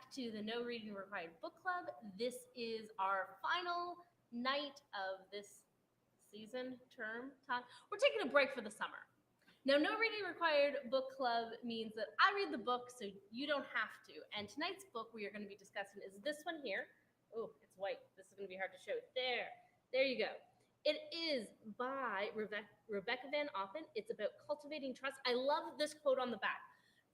back to the No Reading Required Book Club. This is our final night of this term. We're taking a break for the summer. Now, No Reading Required Book Club means that I read the book so you don't have to. And tonight's book we are going to be discussing is this one here. Oh, it's white. This is going to be hard to show. There you go. It is by Rebecca van Noppen. It's about cultivating trust. I love this quote on the back.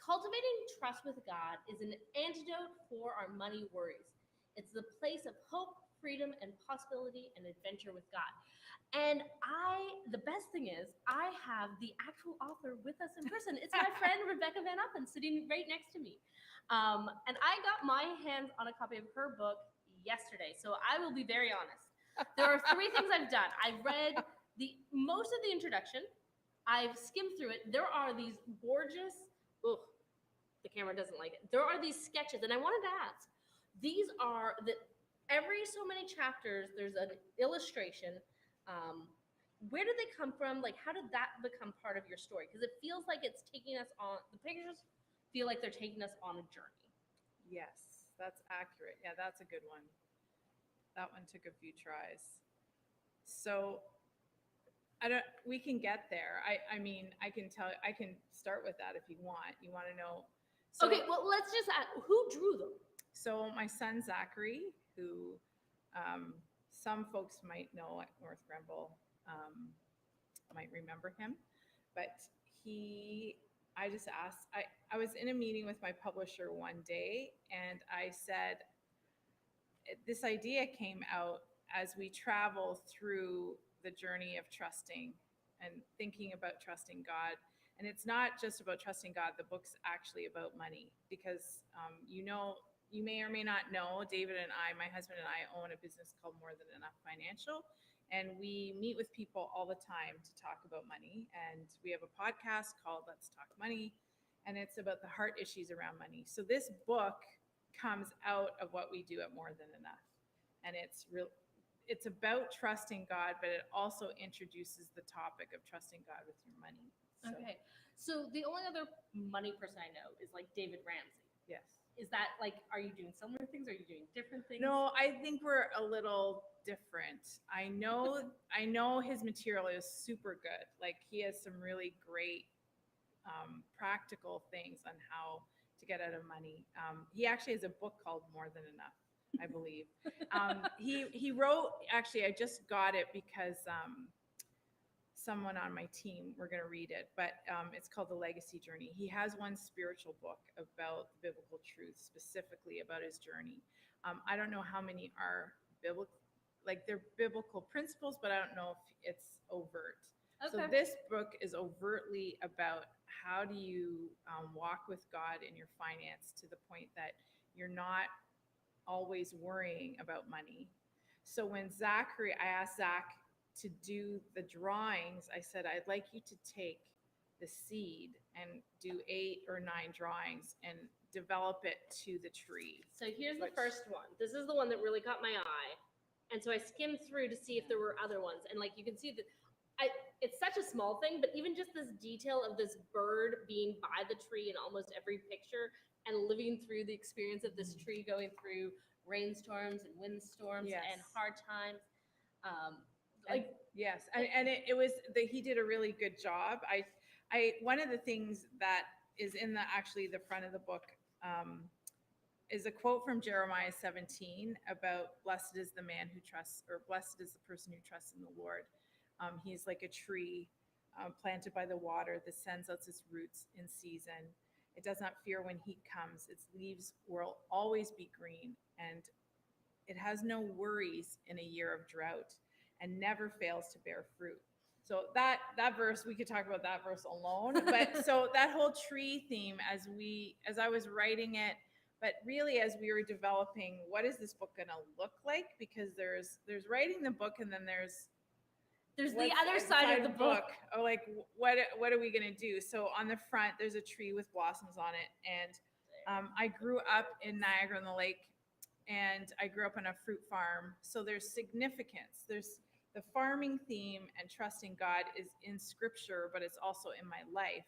Cultivating trust with God is an antidote for our money worries. It's the place of hope, freedom, and possibility and adventure with God. And the best thing is, I have the actual author with us in person. It's my friend Rebecca van Noppen sitting right next to me. And I got my hands on a copy of her book yesterday. So I will be very honest. There are three things I've done. I've read most of the introduction. I've skimmed through it. There are these gorgeous, the camera doesn't like it. There are these sketches, and I wanted to ask, these are every so many chapters, there's an illustration. Where did they come from? Like, how did that become part of your story? Because it feels like it's taking us on, the pictures feel like they're taking us on a journey. Yes, that's accurate. Yeah, that's a good one. That one took a few tries. So we can get there. I mean, I can start with that if you want. You want to know. So, okay, well, let's just ask, who drew them? So my son, Zachary, who some folks might know at North Grenville, might remember him, but I just asked, I was in a meeting with my publisher one day, and I said, this idea came out as we travel through the journey of trusting and thinking about trusting God. And it's not just about trusting God. The book's actually about money because, you may or may not know, David and I, my husband and I, own a business called More Than Enough Financial. And we meet with people all the time to talk about money. And we have a podcast called Let's Talk Money. And it's about the heart issues around money. So this book comes out of what we do at More Than Enough. And it's about trusting God, but it also introduces the topic of trusting God with your money. Okay. So the only other money person I know is like David Ramsey. Yes. Is that like, are you doing similar things? Are you doing different things? No, I think we're a little different. I know his material is super good. Like, he has some really great practical things on how to get out of money. He actually has a book called More Than Enough, I believe. He wrote, actually, I just got it because someone on my team, we're going to read it, but it's called The Legacy Journey. He has one spiritual book about the biblical truth, specifically about his journey. I don't know how many are biblical, like they're biblical principles, but I don't know if it's overt. Okay. So this book is overtly about how do you walk with God in your finance to the point that you're not always worrying about money. So when I asked Zach to do the drawings, I said, I'd like you to take the seed and do 8 or 9 drawings and develop it to the tree. So here's the first one. This is the one that really caught my eye. And so I skimmed through to see if there were other ones. And like, you can see that it's such a small thing, but even just this detail of this bird being by the tree in almost every picture and living through the experience of this tree going through rainstorms and windstorms, yes, and hard times. Yes, and it was he did a really good job. One of the things that is in the front of the book is a quote from Jeremiah 17 about blessed is the man who trusts, or blessed is the person who trusts in the Lord. He's like a tree planted by the water that sends out its roots in season. It does not fear when heat comes. Its leaves will always be green, and it has no worries in a year of drought, and never fails to bear fruit. So that verse, we could talk about that verse alone. But so that whole tree theme, as I was writing it, but really as we were developing, what is this book going to look like? Because there's writing the book, and then there's the other side of the book. Oh, like what are we going to do? So on the front, there's a tree with blossoms on it, and I grew up in Niagara-on-the-Lake, and I grew up on a fruit farm. So there's significance. There's the farming theme, and trusting God is in scripture, but it's also in my life.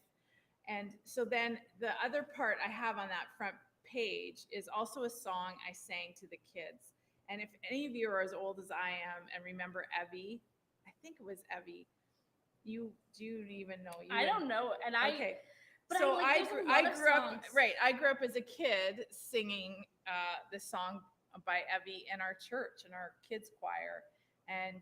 And so then the other part I have on that front page is also a song I sang to the kids. And if any of you are as old as I am and remember Evie, I think it was Evie. You do you even know? I don't know, and I Okay. but So there's a lot of grew up songs. right. I grew up as a kid singing the song by Evie in our church in our kids choir, and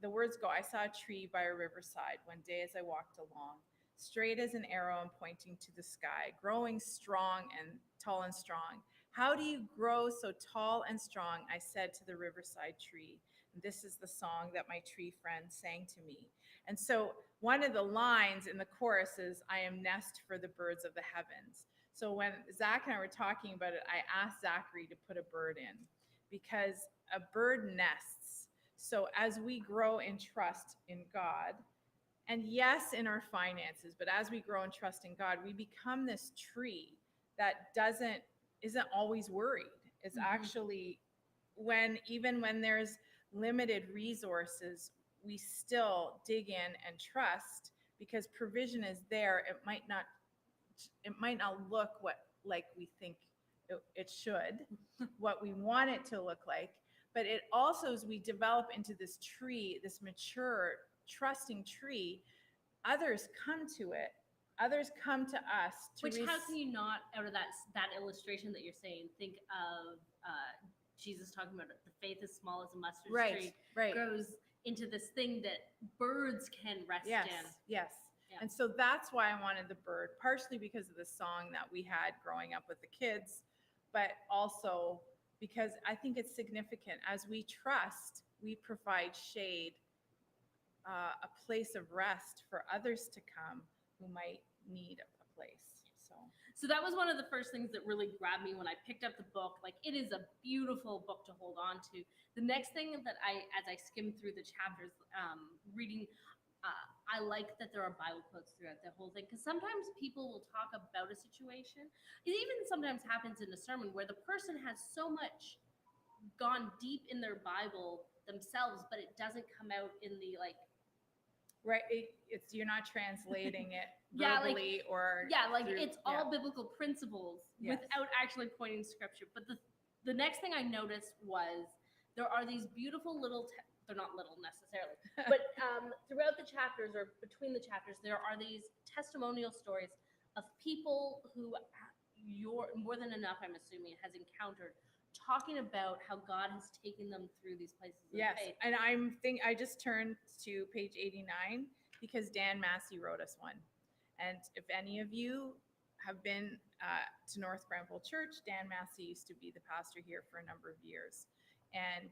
the words go: "I saw a tree by a riverside one day as I walked along, straight as an arrow and pointing to the sky, growing strong and tall and strong. How do you grow so tall and strong? I said to the riverside tree." And this is the song that my tree friend sang to me. And so one of the lines in the chorus is, "I am nest for the birds of the heavens." So when Zach and I were talking about it, I asked Zachary to put a bird in because a bird nests. So as we grow in trust in God, and yes, in our finances, but as we grow in trust in God, we become this tree that isn't always worried. It's actually even when there's limited resources, we still dig in and trust because provision is there. It might not look like we think it should, what we want it to look like, but it also, as we develop into this tree, this mature, trusting tree, others come to it. Others come to us. How can you not, out of that illustration that you're saying, think of Jesus talking about it, the faith is small as a mustard seed, grows into this thing that birds can rest in. Yes. Yeah. And so that's why I wanted the bird, partially because of the song that we had growing up with the kids, but also because I think it's significant. As we trust, we provide shade, a place of rest for others to come who might need a place. So that was one of the first things that really grabbed me when I picked up the book. Like, it is a beautiful book to hold on to. The next thing that as I skimmed through the chapters, reading, I like that there are Bible quotes throughout the whole thing, because sometimes people will talk about a situation. It even sometimes happens in a sermon where the person has so much gone deep in their Bible themselves, but it doesn't come out in the right. You're not translating it yeah, verbally it's all biblical principles without actually pointing to scripture. But the next thing I noticed was there are these beautiful little they're not little necessarily, but throughout the chapters or between the chapters, there are these testimonial stories of people who you're more than enough, I'm assuming, has encountered, talking about how God has taken them through these places of faith. And I just turned to page 89 because Dan Massey wrote us one. And if any of you have been to North Granville Church, Dan Massey used to be the pastor here for a number of years. And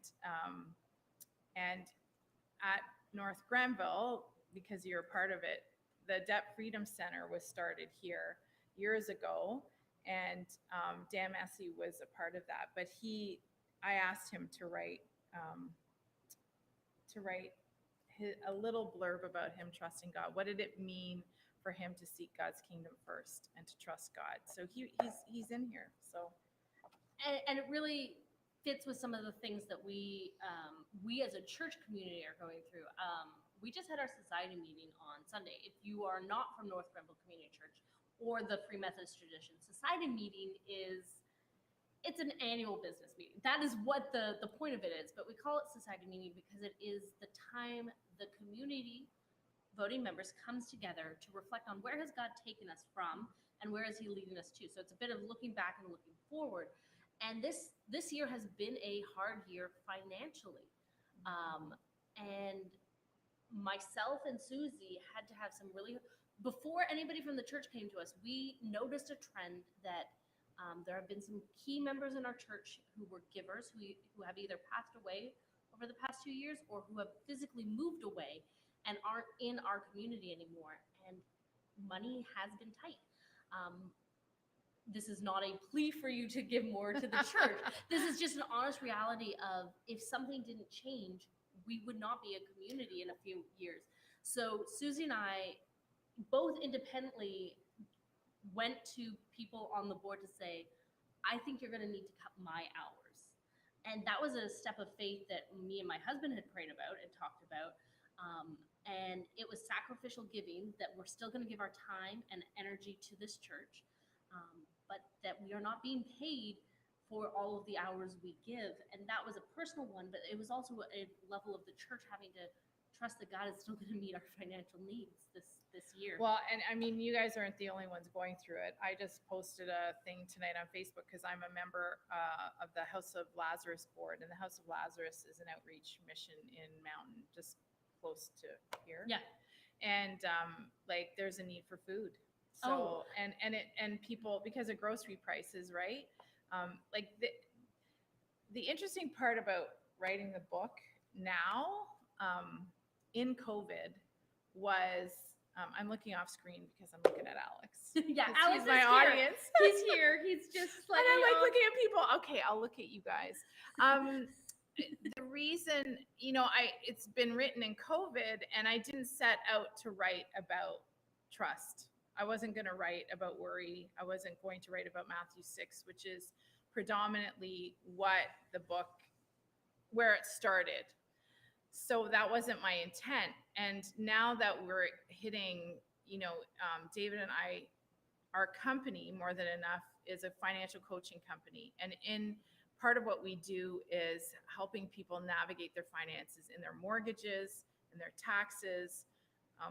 at North Granville, because you're a part of it, the Debt Freedom Center was started here years ago. And Dan Massey was a part of that. But I asked him to write a little blurb about him trusting God. What did it mean for him to seek God's kingdom first and to trust God? So he's in here. So, and it really fits with some of the things that we as a church community are going through. We just had our society meeting on Sunday. If you are not from North Granville Community Church or the Free Methodist tradition, society meeting it's an annual business meeting. That is what the point of it is. But we call it society meeting because it is the time the community voting members comes together to reflect on where has God taken us from and where is he leading us to. So it's a bit of looking back and looking forward. And this year has been a hard year financially. And myself and Susie had to have some before anybody from the church came to us, we noticed a trend that there have been some key members in our church who were givers, who have either passed away over the past 2 years or who have physically moved away and aren't in our community anymore. And money has been tight. This is not a plea for you to give more to the church. This is just an honest reality of if something didn't change, we would not be a community in a few years. So Susie and I both independently went to people on the board to say, I think you're going to need to cut my hours. And that was a step of faith that me and my husband had prayed about and talked about. And it was sacrificial giving, that we're still going to give our time and energy to this church. but that we are not being paid for all of the hours we give. And that was a personal one, but it was also a level of the church having to trust that God is still going to meet our financial needs this year. Well, and I mean, you guys aren't the only ones going through it. I just posted a thing tonight on Facebook because I'm a member of the House of Lazarus board, and the House of Lazarus is an outreach mission in Mountain, just close to here. Yeah. And like, there's a need for food. So and people, because of grocery prices, right? Like the interesting part about writing the book now, in COVID, was I'm looking off screen because I'm looking at Alex. Yeah, He's Alex my is audience. Here. He's here. He's just And I like looking at people. Okay, I'll look at you guys. The reason, it's been written in COVID, and I didn't set out to write about trust. I wasn't going to write about worry. I wasn't going to write about Matthew 6, which is predominantly what the book, where it started. So that wasn't my intent. And now that we're hitting, David and I, our company, More Than Enough, is a financial coaching company. And in part of what we do is helping people navigate their finances in their mortgages and their taxes.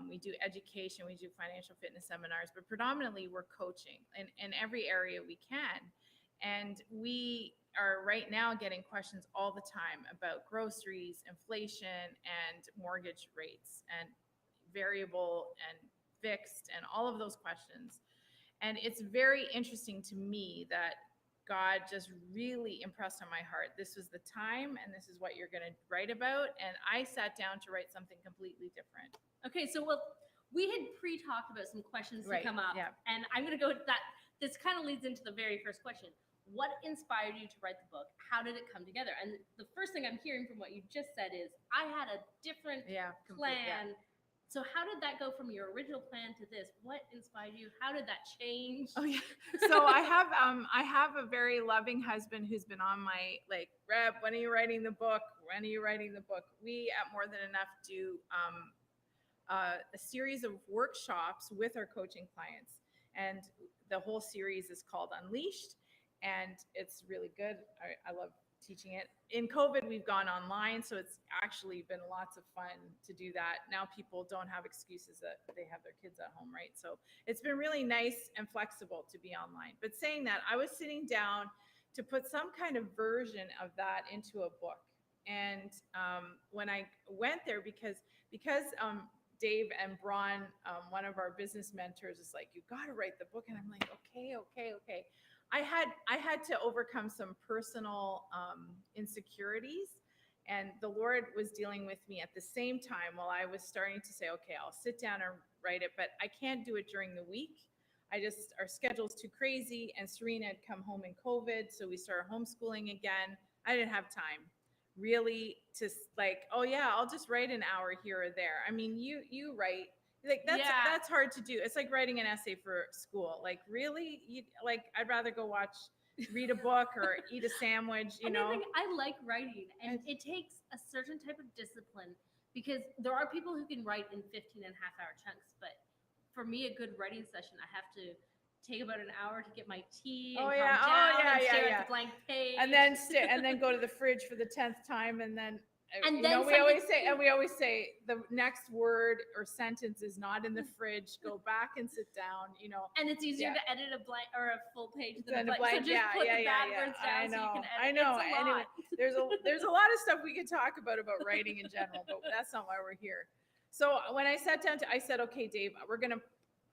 We do education, we do financial fitness seminars, but predominantly we're coaching in every area we can. And we are right now getting questions all the time about groceries, inflation, and mortgage rates, and variable and fixed, and all of those questions. And it's very interesting to me that God just really impressed on my heart, this was the time, and this is what you're going to write about. And I sat down to write something completely different. Okay, so we had pre-talked about some questions to come up, yeah. And I'm going to go with that. This kind of leads into the very first question. What inspired you to write the book? How did it come together? And the first thing I'm hearing from what you just said is, I had a different plan. Yeah. So how did that go from your original plan to this? What inspired you? How did that change? Oh yeah. So I have a very loving husband who's been on my, like, Reb, when are you writing the book? When are you writing the book? We at More Than Enough do a series of workshops with our coaching clients, and the whole series is called Unleashed, and it's really good. I love teaching it. In COVID, we've gone online, so it's actually been lots of fun to do that. Now people don't have excuses that they have their kids at home, right? So it's been really nice and flexible to be online. But saying that, I was sitting down to put some kind of version of that into a book. And when I went there, because Dave and Braun, one of our business mentors, is like, you got to write the book. And I'm like, okay. I had to overcome some personal insecurities, and the Lord was dealing with me at the same time while I was starting to say, okay, I'll sit down and write it, but I can't do it during the week. Our schedule's too crazy, and Serena had come home in COVID, so we started homeschooling again. I didn't have time really to, like, oh yeah, I'll just write an hour here or there. I mean, you write, like, that's hard to do. It's like writing an essay for school. Like, really, I'd rather go read a book or eat a sandwich. I like writing, and it takes a certain type of discipline, because there are people who can write in 15.5-hour chunks, but for me, a good writing session, I have to take about an hour to get my tea and calm down and stare at the blank page, and then go to the fridge for the 10th time, and then we always say the next word or sentence is not in the fridge. Go back and sit down. And it's easier to edit a blank or a full page than a blank. So just put the bad words down so you can edit. I know. It's a lot. Anyway, there's a lot of stuff we could talk about writing in general, but that's not why we're here. So when I sat down I said, okay, Dave,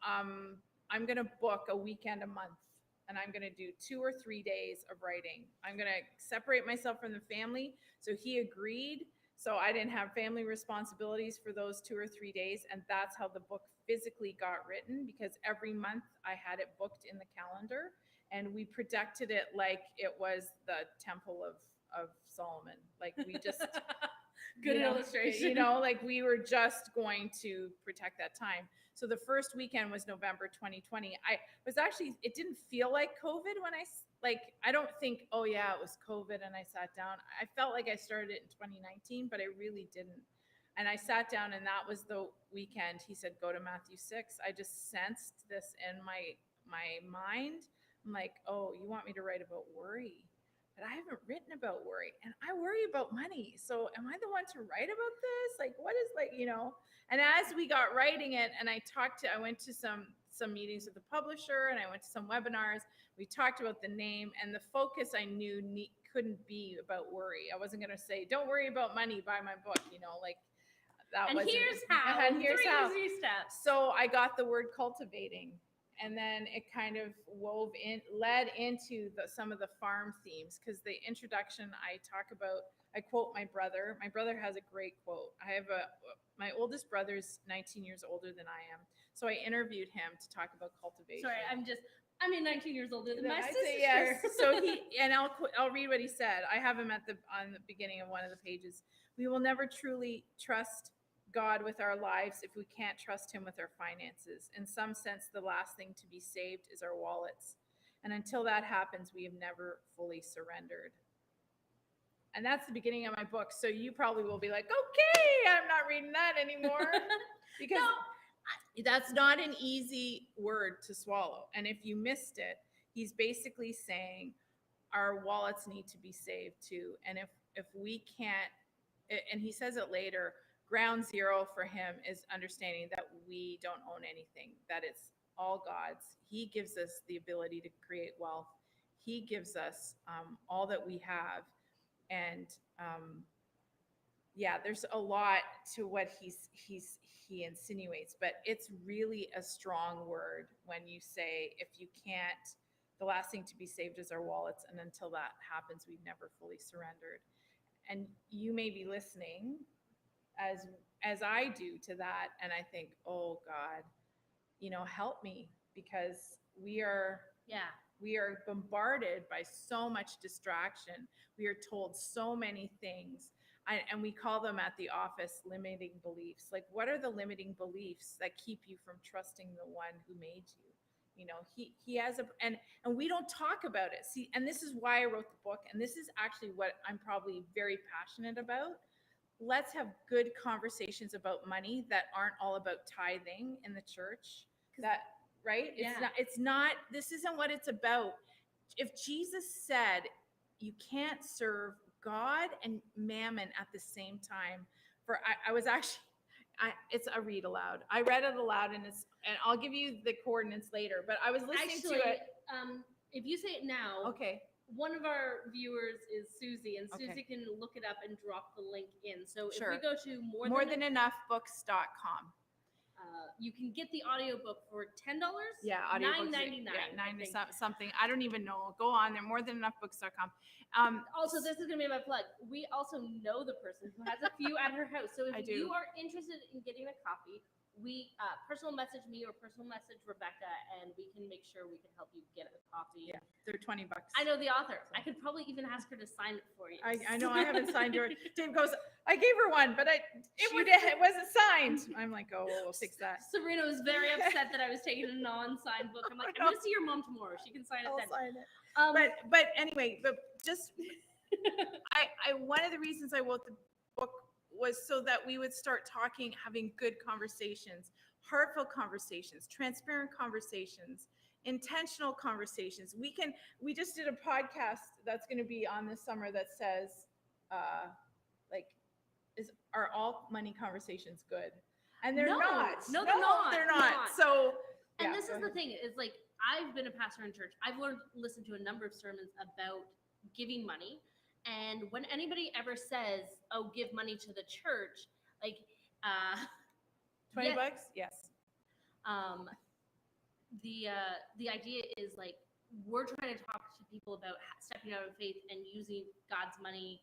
I'm gonna book a weekend a month, and I'm gonna do 2 or 3 days of writing. I'm gonna separate myself from the family. So he agreed. So I didn't have family responsibilities for those 2 or 3 days. And that's how the book physically got written, because every month I had it booked in the calendar, and we protected it like it was the Temple of Solomon. Like, we just good illustration. Like, we were just going to protect that time. So the first weekend was November 2020. It didn't feel like COVID when I don't think, oh yeah, it was COVID and I sat down. I felt like I started it in 2019, but I really didn't. And I sat down, and that was the weekend he said, go to Matthew 6. I just sensed this in my mind, I'm like, oh, you want me to write about worry? But I haven't written about worry, and I worry about money. So am I the one to write about this? Like, what is And as we got writing it, and I went to some meetings with the publisher, and I went to some webinars. We talked about the name, and the focus I knew couldn't be about worry. I wasn't going to say, don't worry about money, buy my book, like that. And here's how. And here's three how. easy steps. So I got the word cultivating, and then it kind of led into some of the farm themes, because the introduction I quote my brother. My brother has a great quote. My oldest brother's 19 years older than I am. So I interviewed him to talk about cultivation. Sorry, I'm 19 years older than my sister. Say yes. So I'll read what he said. I have him on the beginning of one of the pages. We will never truly trust God with our lives if we can't trust him with our finances. In some sense, the last thing to be saved is our wallets. And until that happens, we have never fully surrendered. And that's the beginning of my book. So you probably will be like, okay, I'm not reading that anymore. Because that's not an easy word to swallow. And if you missed it, he's basically saying our wallets need to be saved too. And if we can't, and he says it later, ground zero for him is understanding that we don't own anything, that it's all God's. He gives us the ability to create wealth. He gives us all that we have. And there's a lot to what he insinuates, but it's really a strong word when you say, if you can't, the last thing to be saved is our wallets. And until that happens, we've never fully surrendered. And you may be listening as I do to that, and I think, oh God, help me, because we are bombarded by so much distraction. We are told so many things, and we call them at the office limiting beliefs. Like, what are the limiting beliefs that keep you from trusting the one who made you? He has and we don't talk about it. See, and this is why I wrote the book, and this is actually what I'm probably very passionate about. Let's have good conversations about money that aren't all about tithing in the church. Right? It's not, this isn't what it's about. If Jesus said you can't serve God and mammon at the same time, it's a read aloud. I read it aloud, and I'll give you the coordinates later, but I was listening to it. If you say it now, okay. One of our viewers is Susie, and Susie can look it up and drop the link in. So Sure. If we go to morethanenoughbooks.com, you can get the audiobook for $10. Yeah, $9.99. $9 something. I don't even know. Go on there, morethanenoughbooks.com. Also, this is going to be my plug. We also know the person who has a few at her house. So if you are interested in getting a copy, we personal message me or personal message Rebecca, and we can make sure we can help you get a copy. Yeah, they're $20. I know the author. I could probably even ask her to sign it for you. I know I haven't signed yours. Dave goes, I gave her one, but it wasn't signed. I'm like, oh, we'll fix that. Sabrina was very upset that I was taking a non-signed book. I'm like, I'm going to see your mom tomorrow. She can sign it then. Sign it. But anyway, just one of the reasons I wrote the book was so that we would start talking, having good conversations, heartfelt conversations, transparent conversations, intentional conversations. We just did a podcast that's going to be on this summer that says, are all money conversations good? And they're not. No, they're not. They're not. So, and this is the thing, is like, I've been a pastor in church. I've listened to a number of sermons about giving money. And when anybody ever says, oh, give money to the church, like, $20? Yes. The idea is like, we're trying to talk to people about stepping out of faith and using God's money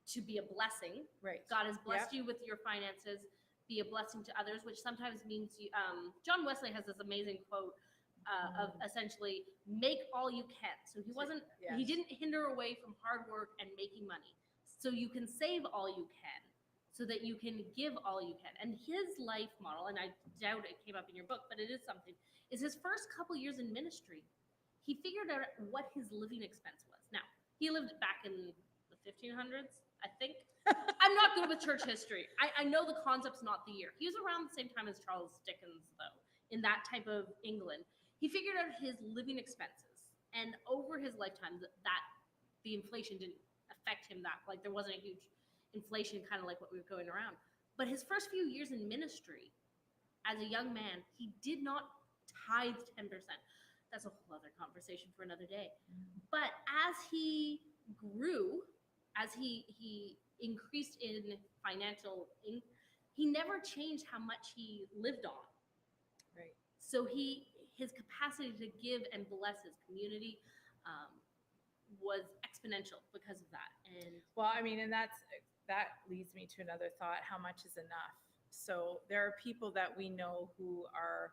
to be a blessing. Right. God has blessed you with your finances, be a blessing to others, which sometimes means you, John Wesley has this amazing quote of essentially make all you can. So he didn't hinder away from hard work and making money. So you can save all you can, so that you can give all you can. And his life model, and I doubt it came up in your book, but it is something, is his first couple years in ministry, he figured out what his living expense was. Now, he lived back in the 1500s, I think. I'm not good with church history. I know the concept's not the year. He was around the same time as Charles Dickens, though, in that type of England. He figured out his living expenses. And over his lifetime, that the inflation didn't affect him that, like, there wasn't a huge inflation, kind of like what we were going around. But his first few years in ministry as a young man, he did not tithe 10%. That's a whole other conversation for another day. But as he grew, as he increased in financial, he never changed how much he lived on. Right. So his capacity to give and bless his community was exponential because of that. And Well, I mean, and that leads me to another thought: how much is enough? So there are people that we know who are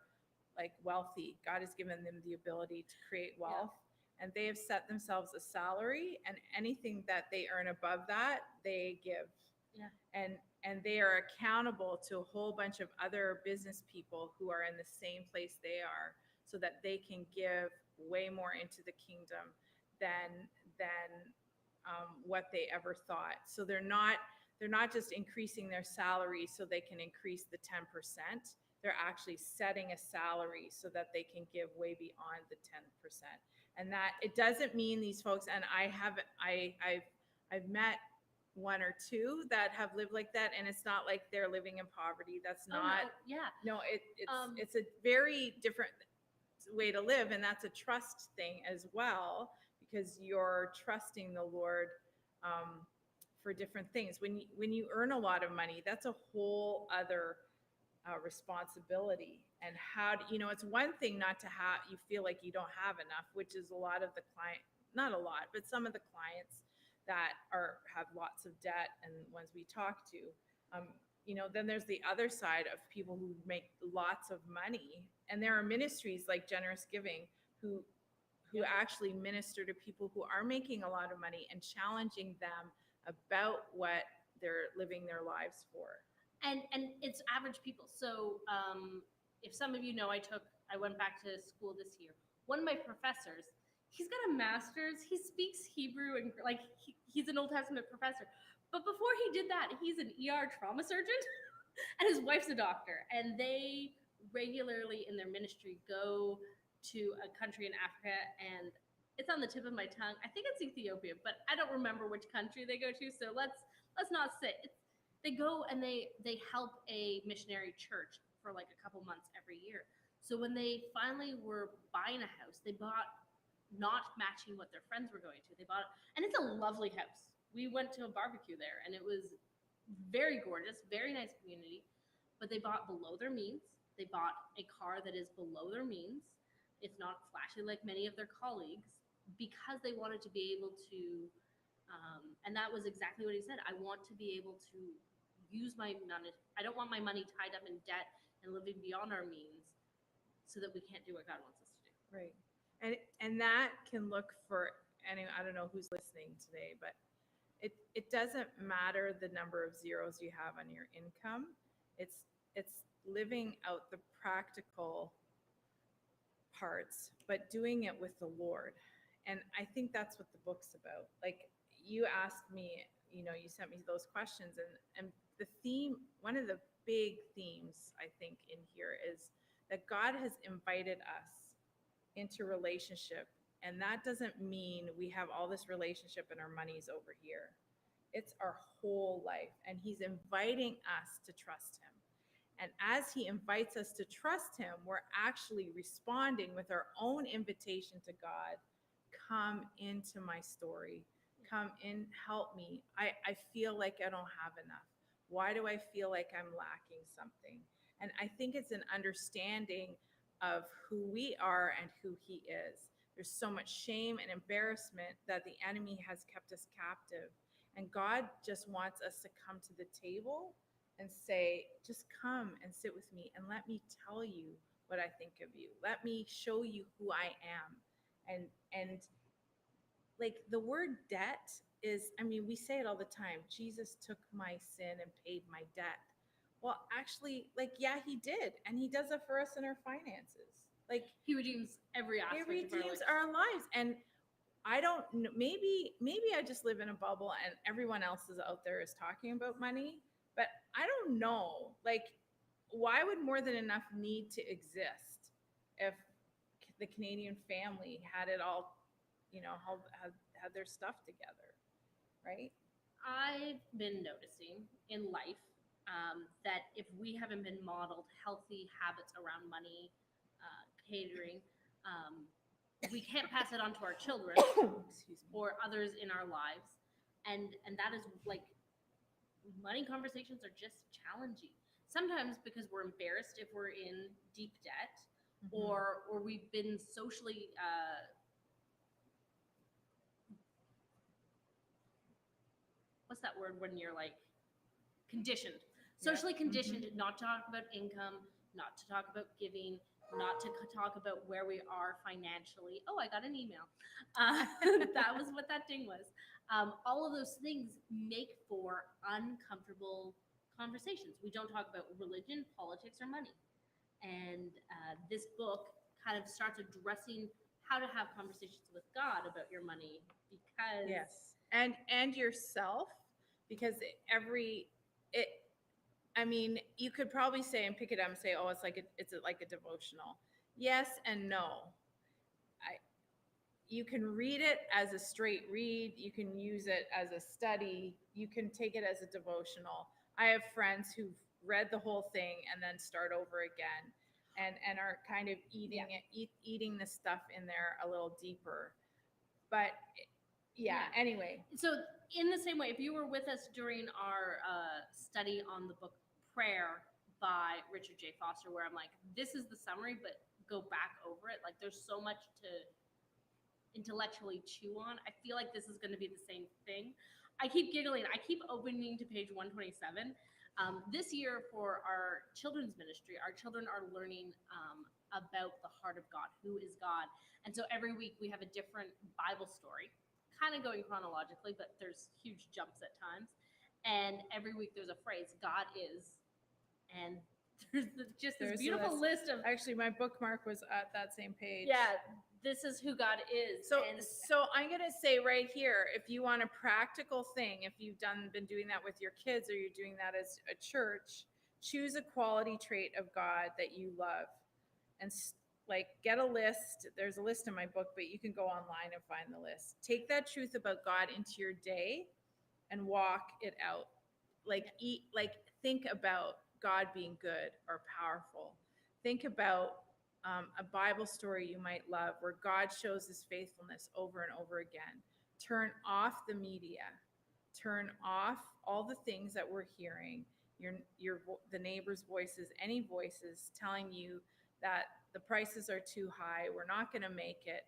like wealthy. God has given them the ability to create wealth, and they have set themselves a salary, and anything that they earn above that, they give. Yeah. And they are accountable to a whole bunch of other business people who are in the same place they are, so that they can give way more into the kingdom than what they ever thought. So they're not just increasing their salary so they can increase the 10%. They're actually setting a salary so that they can give way beyond the 10%. And that it doesn't mean these folks, and I've met one or two that have lived like that, and it's not like they're living in poverty. That's not. No, it's a very different way to live, and that's a trust thing as well, because you're trusting the Lord for different things. When you earn a lot of money, that's a whole other responsibility. And how do, it's one thing not to have, you feel like you don't have enough, which is a lot of the client, not a lot, but some of the clients that have lots of debt, and ones we talk to. Then there's the other side of people who make lots of money, and there are ministries like Generous Giving who actually minister to people who are making a lot of money and challenging them about what they're living their lives for. And it's average people. So if some of you know, I went back to school this year. One of my professors, he's got a master's. He speaks Hebrew, and like he's an Old Testament professor. But before he did that, he's an ER trauma surgeon, and his wife's a doctor. And they regularly in their ministry go to a country in Africa, and it's on the tip of my tongue. I think it's Ethiopia, but I don't remember which country they go to. So let's not say it's. They go and they help a missionary church for like a couple months every year. So when they finally were buying a house, they bought not matching what their friends were going to. They bought, and it's a lovely house. We went to a barbecue there, and it was very gorgeous, very nice community. But they bought below their means. They bought a car that is below their means. It's not flashy like many of their colleagues, because they wanted to be able to. And that was exactly what he said. I want to be able to use my money. I don't want my money tied up in debt and living beyond our means, so that we can't do what God wants us to do. Right. And that can look for any, I don't know who's listening today, but it doesn't matter the number of zeros you have on your income. It's living out the practical parts, but doing it with the Lord. And I think that's what the book's about. Like, you asked me, you sent me those questions, and the theme, one of the big themes I think in here is that God has invited us into relationship. And that doesn't mean we have all this relationship and our money's over here. It's our whole life. And he's inviting us to trust him. And as he invites us to trust him, we're actually responding with our own invitation to God. Come into my story. Come in, help me. I feel like I don't have enough. Why do I feel like I'm lacking something? And I think it's an understanding of who we are and who he is. There's so much shame and embarrassment that the enemy has kept us captive. And God just wants us to come to the table and say, just come and sit with me and let me tell you what I think of you. Let me show you who I am. And like, the word debt is, I mean, we say it all the time. Jesus took my sin and paid my debt. Well, actually, like, yeah, he did. And he does it for us in our finances. Like, he redeems every aspect he redeems our lives. And I don't know, maybe I just live in a bubble and everyone else is out there is talking about money, but I don't know, like, why would more than enough need to exist if the Canadian family had it all had their stuff together, right? I've been noticing in life that if we haven't been modeled healthy habits around money, catering, um, we can't pass it on to our children Excuse me. or others in our lives, and that is like money conversations are just challenging. Sometimes because we're embarrassed if we're in deep debt, Mhm. or we've been socially what's that word when you're like conditioned, socially Yeah. conditioned not to talk about income, not to talk about giving, not to talk about where we are financially. Oh, I got an email. That was what that ding was. All of those things make for uncomfortable conversations. We don't talk about religion, politics, or money. And this book kind of starts addressing how to have conversations with God about your money because Yes. And yourself, because it I mean, you could probably say and pick it up and say, "Oh, it's like a devotional." Yes and no. I You can read it as a straight read, you can use it as a study, you can take it as a devotional. I have friends who've read the whole thing and then start over again, and are kind of eating the stuff in there a little deeper. But yeah, Yeah. anyway. So, in the same way, if you were with us during our study on the book Prayer by Richard J. Foster, where I'm like, this is the summary, but go back over it. Like, there's so much to intellectually chew on. I feel like this is going to be the same thing. I keep giggling. I keep opening to page 127. This year, for our children's ministry, our children are learning about the heart of God. Who is God? And so every week we have a different Bible story, kind of going chronologically, but there's huge jumps at times. And every week there's a phrase, God is. And just this There's beautiful list of, actually, my bookmark was at that same page. yeah, this is who God is. So, and so I'm going to say right here, if you want a practical thing, if you've been doing that with your kids, or you're doing that as a church, choose a quality trait of God that you love, and like get a list. There's a list in my book, but you can go online and find the list. Take that truth about God into your day and walk it out. Think about God being good or powerful. Think about a Bible story you might love where God shows his faithfulness over and over again. Turn off the media. Turn off all the things that we're hearing. The neighbors' voices, any voices telling you that the prices are too high, we're not going to make it.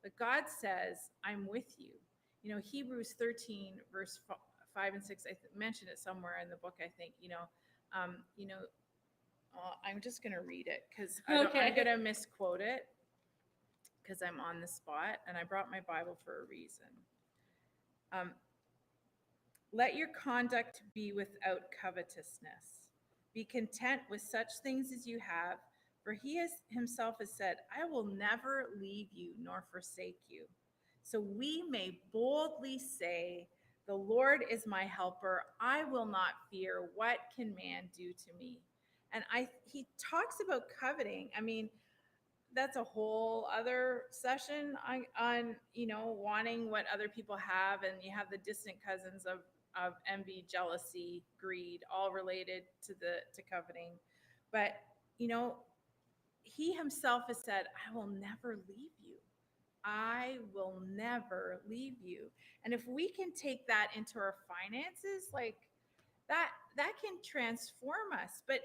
But God says, I'm with you. Hebrews 13, verse 5 and 6, I mentioned it somewhere in the book, I think. I'm just going to read it because I'm going to misquote it because I'm on the spot, and I brought my Bible for a reason. Let your conduct be without covetousness. Be content with such things as you have, for he himself has said, I will never leave you nor forsake you. So we may boldly say, the Lord is my helper. I will not fear. What can man do to me? And he talks about coveting. I mean, that's a whole other session on wanting what other people have, and you have the distant cousins of envy, jealousy, greed, all related to coveting. But he himself has said, I will never leave you. I will never leave you. And if we can take that into our finances, like that can transform us. But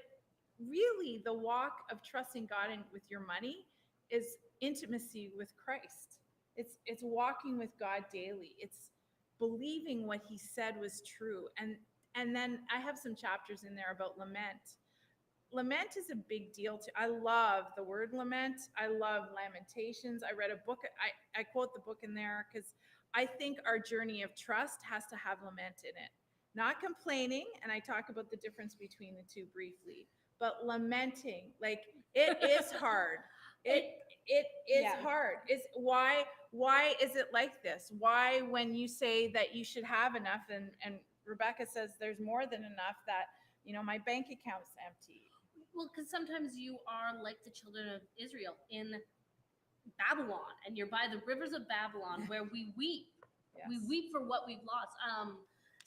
really, the walk of trusting God with your money is intimacy with Christ. It's walking with God daily. It's believing what he said was true. And then I have some chapters in there about lament. Lament is a big deal I love the word lament. I love Lamentations. I read a book. I quote the book in there because I think our journey of trust has to have lament in it. Not complaining, and I talk about the difference between the two briefly, but lamenting. Like, it is hard. It is hard. It's why is it like this? Why, when you say that you should have enough, and Rebecca says there's more than enough, that my bank account's empty. Well, because sometimes you are like the children of Israel in Babylon, and you're by the rivers of Babylon where we weep. Yes. We weep for what we've lost.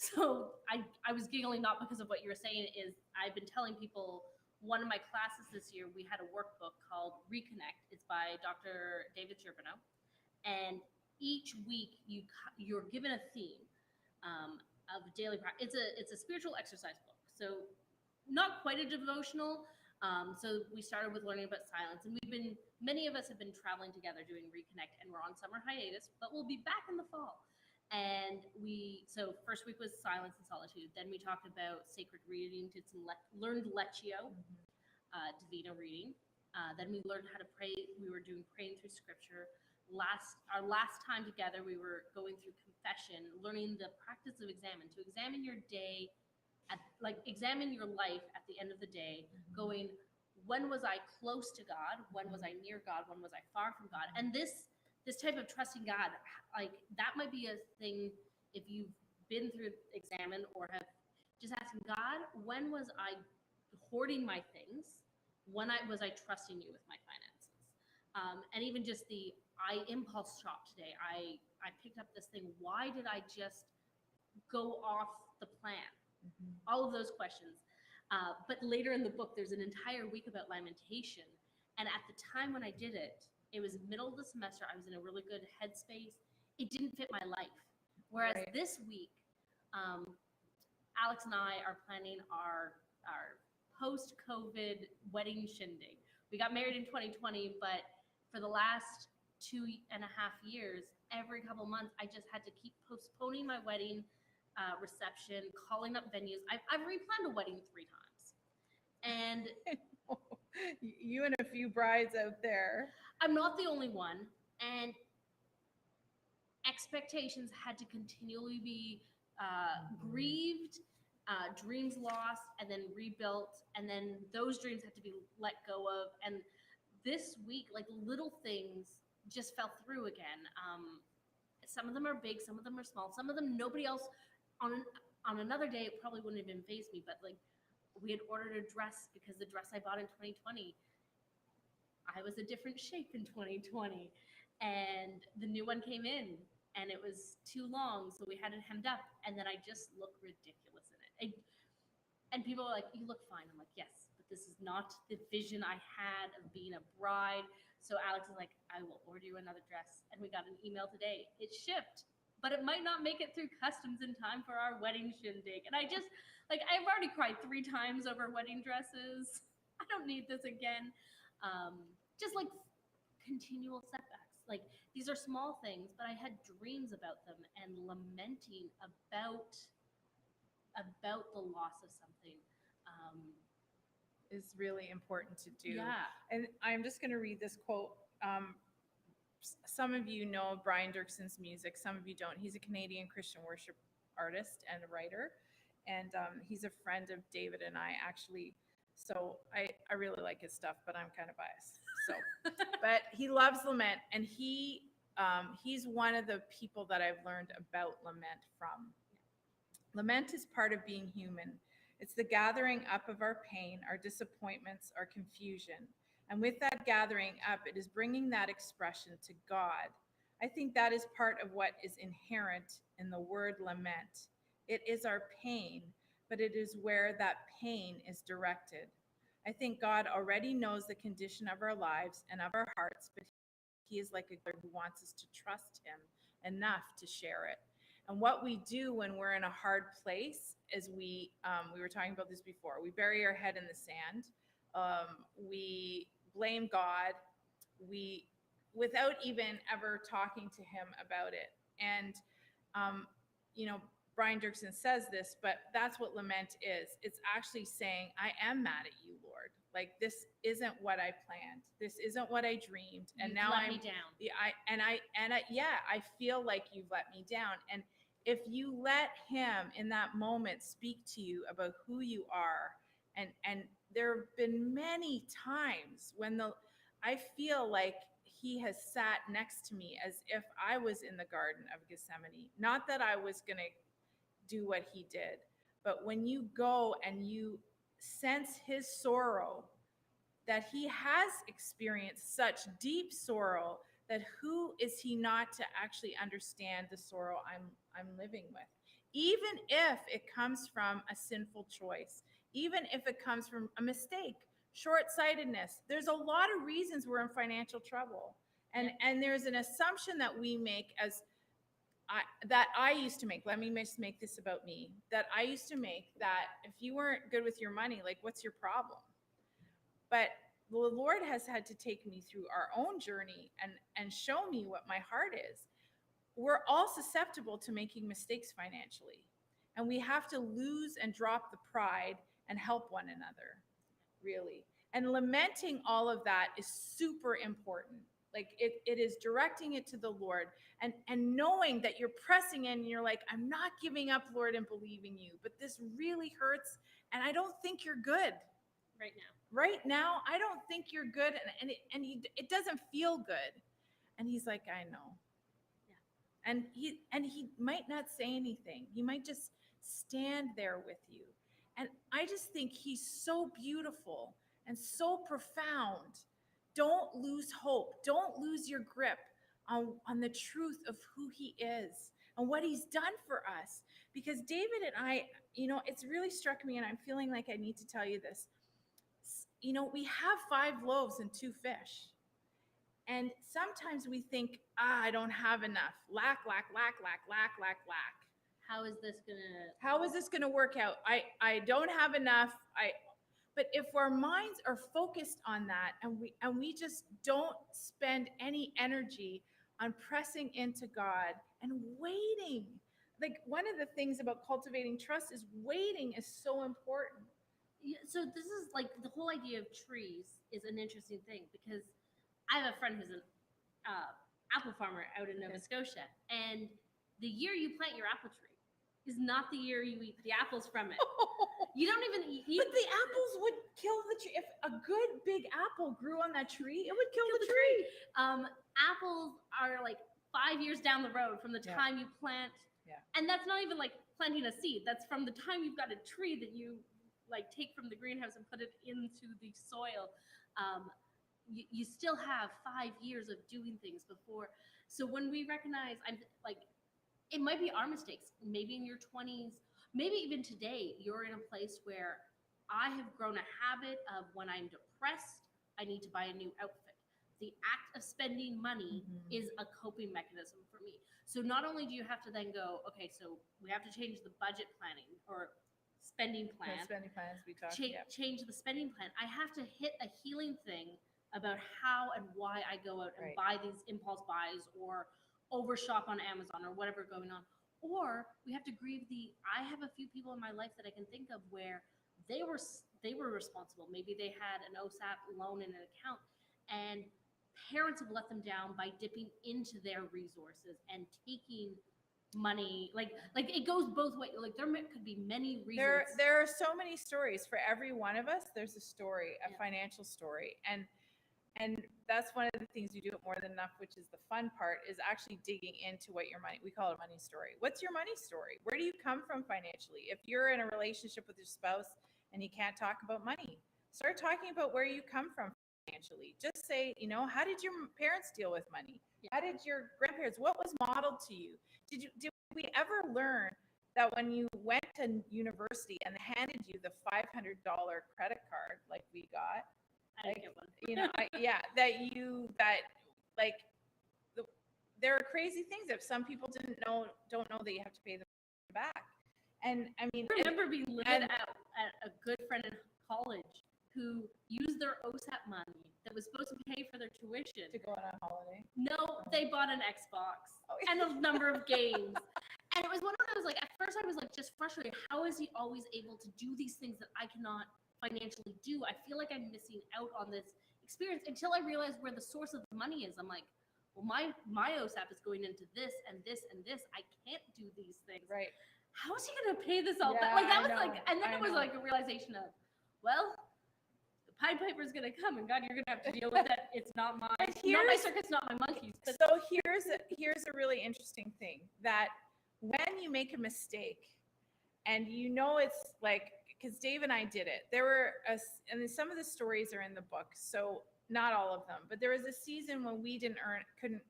So I was giggling not because of what you were saying. Is I've been telling people one of my classes this year, we had a workbook called Reconnect. It's by Dr. David Churpino, and each week you're given a theme of daily practice. It's a spiritual exercise book, so not quite a devotional. So we started with learning about silence, and many of us have been traveling together doing Reconnect, and we're on summer hiatus, but we'll be back in the fall. And so first week was silence and solitude. Then we talked about sacred reading, did some learned Lectio, Divina reading. Then we learned how to pray. We were doing praying through scripture. Our last time together, we were going through confession, learning the practice of to examine your day, examine your life at the end of the day, going, when was I close to God? When was I near God? When was I far from God? And this type of trusting God, like that might be a thing if you've been through examine or have just asking God, when was I hoarding my things? When was I trusting you with my finances? And even just I impulse shop today. I picked up this thing. Why did I just go off the plan? All of those questions. But later in the book, there's an entire week about lamentation. And at the time when I did it, it was middle of the semester. I was in a really good headspace. It didn't fit my life. Whereas this week, Alex and I are planning our post-COVID wedding shindig. We got married in 2020, but for the last 2.5 years, every couple months, I just had to keep postponing my wedding reception, calling up venues. I've replanned a wedding 3 times. And you and a few brides out there. I'm not the only one. And expectations had to continually be grieved, dreams lost, and then rebuilt. And then those dreams had to be let go of. And this week, like little things just fell through again. Some of them are big, some of them are small, some of them nobody else on another day it probably wouldn't have been phased me, but like we had ordered a dress because the dress I bought in 2020, I was a different shape in 2020, and the new one came in and it was too long, so we had it hemmed up, and then I just look ridiculous in it. And people are like, you look fine. I'm like, yes, but this is not the vision I had of being a bride. So Alex is like, I will order you another dress. And we got an email today. It's shipped, but it might not make it through customs in time for our wedding shindig. And I just, like, I've already cried 3 times over wedding dresses. I don't need this again. Just like continual setbacks. Like, these are small things, but I had dreams about them and lamenting about the loss of something. Is really important to do. Yeah. And I'm just going to read this quote. Some of you know Brian Dirkson's music. Some of you don't. He's a Canadian Christian worship artist and a writer. And he's a friend of David and I, actually. So I really like his stuff, but I'm kind of biased. So, but he loves lament. And he's one of the people that I've learned about lament from. Lament is part of being human. It's the gathering up of our pain, our disappointments, our confusion. And with that gathering up, it is bringing that expression to God. I think that is part of what is inherent in the word lament. It is our pain, but it is where that pain is directed. I think God already knows the condition of our lives and of our hearts, but he is like a God who wants us to trust him enough to share it. And what we do when we're in a hard place is we were talking about this before, we bury our head in the sand. We blame God, without even ever talking to him about it. And, Brian Dirkson says this, but that's what lament is. It's actually saying, I am mad at you, Lord. Like, this isn't what I planned. This isn't what I dreamed. And now let me down. I feel like you've let me down. And if you let him in that moment speak to you about who you are, and there have been many times when I feel like he has sat next to me as if I was in the Garden of Gethsemane. Not that I was going to do what he did, but when you go and you sense his sorrow, that he has experienced such deep sorrow that who is he not to actually understand the sorrow I'm living with, even if it comes from a sinful choice, even if it comes from a mistake, short-sightedness. There's a lot of reasons we're in financial trouble. And there's an assumption that we make that I used to make. Let me just make this about me. That I used to make, that if you weren't good with your money, like, what's your problem? But the Lord has had to take me through our own journey and show me what my heart is. We're all susceptible to making mistakes financially, and we have to lose and drop the pride and help one another, really. And lamenting all of that is super important. Like, it is directing it to the Lord, and knowing that you're pressing in and you're like, I'm not giving up, Lord, and believing you, but this really hurts, and I don't think you're good right now. I don't think you're good, and it doesn't feel good. And he's like, I know. And he might not say anything. He might just stand there with you. And I just think he's so beautiful and so profound. Don't lose hope. Don't lose your grip on the truth of who he is and what he's done for us. Because David and I, it's really struck me, and I'm feeling like I need to tell you this. We have 5 loaves and 2 fish. And sometimes we think, I don't have enough. Lack. How is this gonna work out? I don't have enough. But if our minds are focused on that, and we just don't spend any energy on pressing into God and waiting. Like, one of the things about cultivating trust is waiting is so important. So this is like the whole idea of trees is an interesting thing, because I have a friend who's an apple farmer out in Nova Scotia, and the year you plant your apple tree is not the year you eat the apples from it. You don't even eat. But the apples would kill the tree. If a good big apple grew on that tree, it would kill the tree. Apples are like 5 years down the road from the time you plant. Yeah. And that's not even like planting a seed. That's from the time you've got a tree that you like take from the greenhouse and put it into the soil. You still have 5 years of doing things before. So when we recognize, I'm like, it might be our mistakes. Maybe in your 20s, maybe even today, you're in a place where I have grown a habit of, when I'm depressed, I need to buy a new outfit. The act of spending money is a coping mechanism for me. So not only do you have to then go, okay, so we have to change the budget planning or spending plan. Spending plans we talked. Change the spending plan. I have to hit a healing thing about how and why I go out and buy these impulse buys or overshop on Amazon or whatever going on. Or we have to grieve I have a few people in my life that I can think of where they were responsible. Maybe they had an OSAP loan in an account, and parents have let them down by dipping into their resources and taking money. Like it goes both ways. Like there could be many reasons. There are so many stories for every one of us. There's a story, a financial story, and that's one of the things you do it more than enough, which is the fun part, is actually digging into what your money, we call it a money story. What's your money story? Where do you come from financially? If you're in a relationship with your spouse and you can't talk about money, start talking about where you come from financially. Just say, how did your parents deal with money? How did your grandparents, what was modeled to you? Did we ever learn that when you went to university and handed you the $500 credit card like we got, there are crazy things that some people don't know that you have to pay them back. And I mean, I remember being living out at a good friend in college who used their OSAP money that was supposed to pay for their tuition to go on a holiday. No, they bought an Xbox and a number of games. And it was one of those, like, at first I was like just frustrated. How is he always able to do these things that I cannot financially do? I feel like I'm missing out on this experience, until I realized where the source of the money is. I'm like, well, my OSAP is going into this and this and this. I can't do these things. Right. How is he going to pay this all back? Like, that was like, and then it was like a realization of, well, the Pied Piper's going to come, and God, you're going to have to deal with that. It's not my circus, not my monkeys. But so here's a really interesting thing, that when you make a mistake, and it's like, because Dave and I did it, and some of the stories are in the book. So not all of them, but there was a season when we couldn't.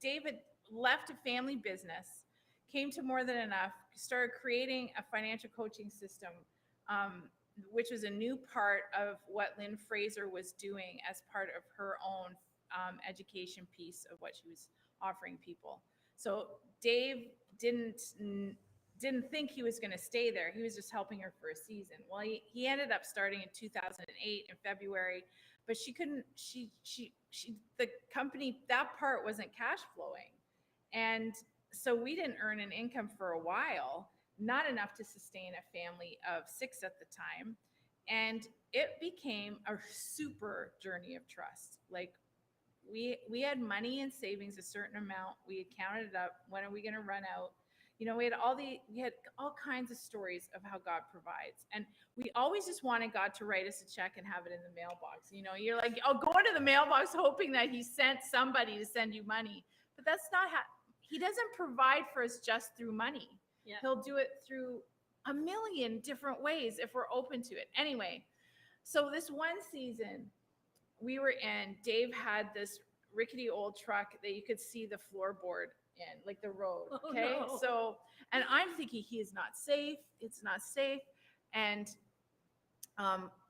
David left a family business, came to More Than Enough, started creating a financial coaching system, which was a new part of what Lynn Fraser was doing as part of her own education piece of what she was offering people. So Dave didn't think he was going to stay there. He was just helping her for a season. Well, he ended up starting in 2008 in February, but the company, that part wasn't cash flowing. And so we didn't earn an income for a while, not enough to sustain a family of 6 at the time. And it became a super journey of trust. Like we had money in savings, a certain amount. We had counted it up. When are we going to run out? You know, we had all kinds of stories of how God provides. And we always just wanted God to write us a check and have it in the mailbox. You know, you're like, oh, go into the mailbox hoping that he sent somebody to send you money. But that's not how, he doesn't provide for us just through money. Yeah. He'll do it through a million different ways if we're open to it. Anyway, so this one season we were in, Dave had this rickety old truck that you could see the floorboard in, like the road. Okay. Oh, no. So, and I'm thinking he is not safe. It's not safe. And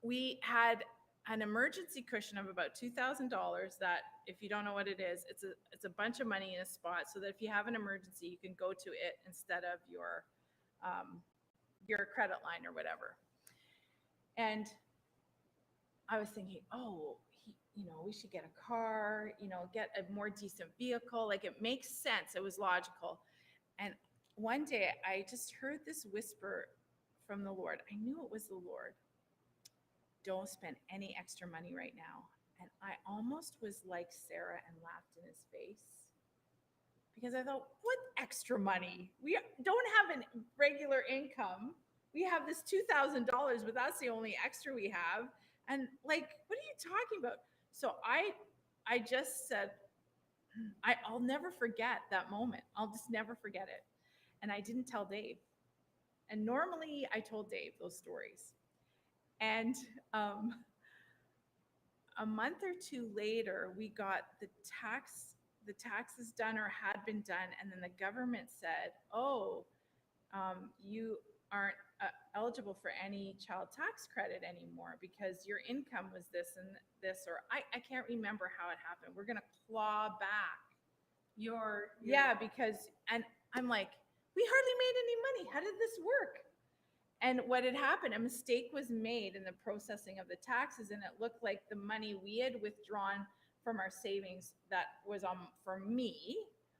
we had an emergency cushion of about $2,000 that, if you don't know what it is, it's a bunch of money in a spot so that if you have an emergency, you can go to it instead of your credit line or whatever. And I was thinking, oh, we should get a car, get a more decent vehicle. Like, it makes sense. It was logical. And one day I just heard this whisper from the Lord. I knew it was the Lord. Don't spend any extra money right now. And I almost was like Sarah and laughed in his face, because I thought, what extra money? We don't have a regular income. We have this $2,000, but that's the only extra we have. And like, what are you talking about? So I just said, I'll never forget that moment. I'll just never forget it. And I didn't tell Dave. And normally I told Dave those stories. And a month or two later, we got the taxes done, or had been done. And then the government said, oh, you aren't eligible for any child tax credit anymore because your income was this and this, or I can't remember how it happened. We're going to claw back your because, and I'm like, we hardly made any money. How did this work? And what had happened, a mistake was made in the processing of the taxes, and it looked like the money we had withdrawn from our savings that was for me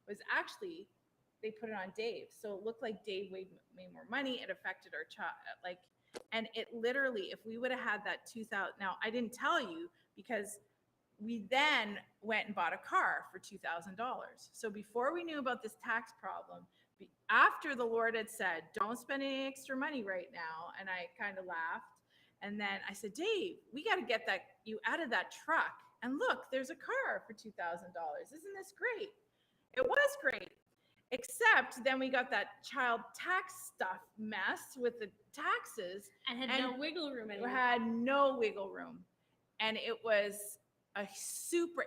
was actually, they put it on Dave. So it looked like Dave made more money. It affected our child. And it literally, if we would have had that 2,000, now I didn't tell you because we then went and bought a car for $2,000. So before we knew about this tax problem, after the Lord had said, don't spend any extra money right now. And I kind of laughed. And then I said, Dave, we got to get you out of that truck. And look, there's a car for $2,000. Isn't this great? It was great. Except then we got that child tax stuff mess with the taxes. And had no wiggle room anymore. Had no wiggle room. And it was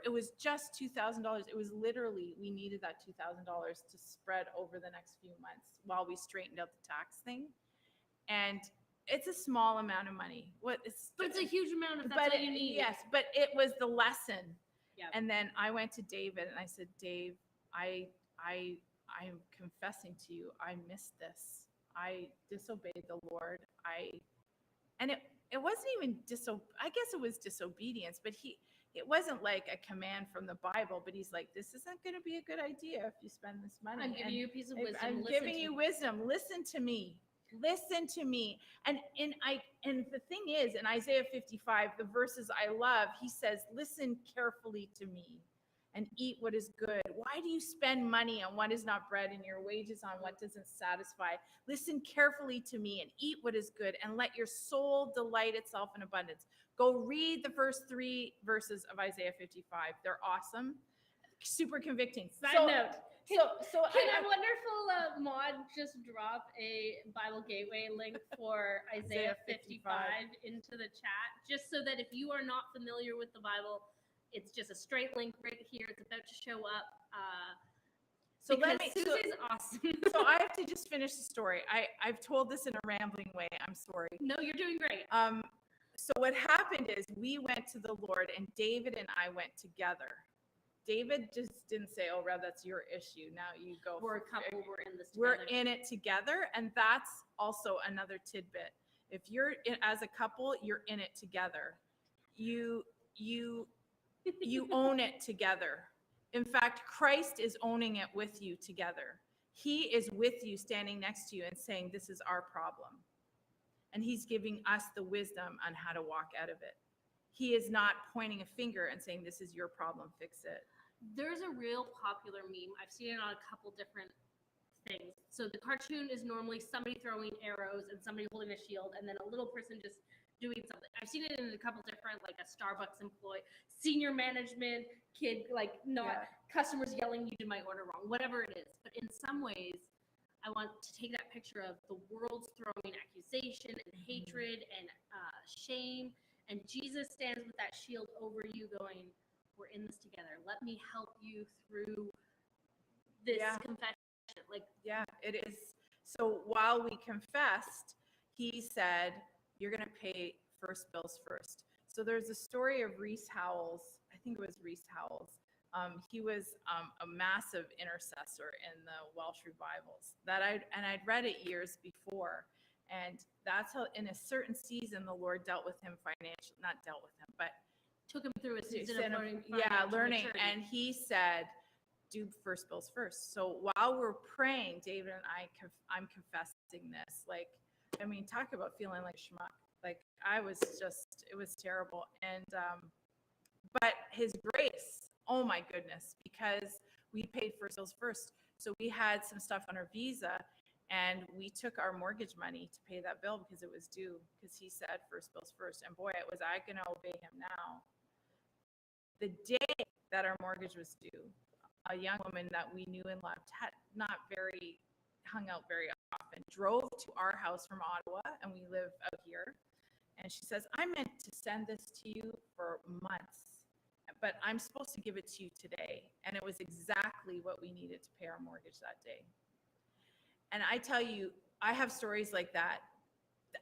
it was just $2,000. It was literally, we needed that $2,000 to spread over the next few months while we straightened out the tax thing. And it's a small amount of money. But it's a huge amount if that's all you need. Yes, but it was the lesson. Yep. And then I went to David and I said, Dave, I'm confessing to you, I missed this. I disobeyed the Lord. And it wasn't even I guess it was disobedience, but it wasn't like a command from the Bible, but he's like, this isn't going to be a good idea if you spend this money. I'm giving you a piece of wisdom. I'm giving you wisdom. Listen to me. Listen to me. And the thing is, in Isaiah 55, the verses I love, he says, listen carefully to me and eat what is good. Why do you spend money on what is not bread and your wages on what doesn't satisfy? Listen carefully to me and eat what is good, and let your soul delight itself in abundance. Go read the first 3 verses of Isaiah 55. They're awesome. Super convicting. Side note. Can our wonderful mod just drop a Bible Gateway link for Isaiah 55 into the chat, just so that if you are not familiar with the Bible, It's just a straight link right here. It's about to show up. So Susie's awesome. So I have to just finish the story. I've told this in a rambling way. I'm sorry. No, you're doing great. So what happened is we went to the Lord, and David and I went together. David just didn't say, "Oh, Rev, that's your issue. Now you go." We're a couple. We're in this together. We're in it together, and that's also another tidbit. If you're as a couple, you're in it together. You own it together. In fact, Christ is owning it with you together. He is with you, standing next to you and saying, "This is our problem." And he's giving us the wisdom on how to walk out of it. He is not pointing a finger and saying, "This is your problem, fix it." There's a real popular meme. I've seen it on a couple different things. So the cartoon is normally somebody throwing arrows and somebody holding a shield, and then a little person just doing something. I've seen it in a couple different, like a Starbucks employee, senior management, kid, like customers yelling, "You did my order wrong," whatever it is. But in some ways, I want to take that picture of the world's throwing accusation and hatred and shame, and Jesus stands with that shield over you going, "We're in this together. Let me help you through this confession." It is. So while we confessed, he said, "You're going to pay first bills first." So there's a story of Reese Howells. I think it was Reese Howells. He was a massive intercessor in the Welsh revivals I'd read it years before. And that's how in a certain season, the Lord dealt with him financially, not dealt with him, but took him through a season of learning. Learning. And he said, "Do first bills first." So while we're praying, David and I'm confessing this. Like, I mean, talk about feeling like schmuck. Like it was terrible. And, but his grace, oh my goodness, because we paid first bills first. So we had some stuff on our visa, and we took our mortgage money to pay that bill because it was due, because he said first bills first. And boy, was I going to obey him now. The day that our mortgage was due, a young woman that we knew and loved, had not hung out very often, drove to our house from Ottawa, and we live out here. And she says, "I meant to send this to you for months, but I'm supposed to give it to you today." And it was exactly what we needed to pay our mortgage that day. And I tell you, I have stories like that.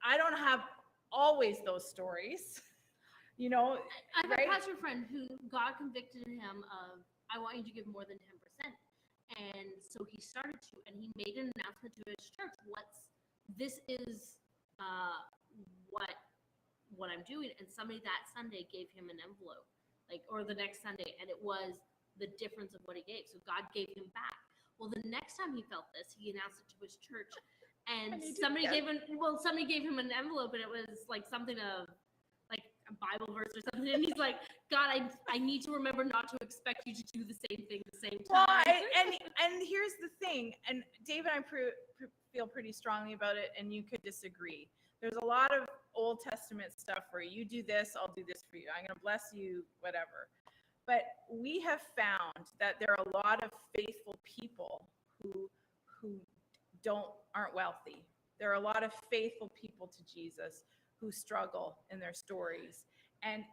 I don't have always those stories, I have a pastor friend who God convicted him of, "I want you to give more than 10%. And so he started to, and he made an announcement to his church, this is what I'm doing. And somebody that Sunday gave him an envelope, or the next Sunday, and it was the difference of what he gave. So God gave him back. Well, the next time he felt this, he announced it to his church, and somebody gave him an envelope, and it was like something of like a Bible verse or something. And he's like, "God, I need to remember not to expect you to do the same thing at the same time." Well, and here's the thing, and Dave and I feel pretty strongly about it, and you could disagree. There's a lot of Old Testament stuff where you do this, I'll do this for you. I'm going to bless you, whatever. But we have found that there are a lot of faithful people who aren't wealthy. There are a lot of faithful people to Jesus who struggle in their stories. And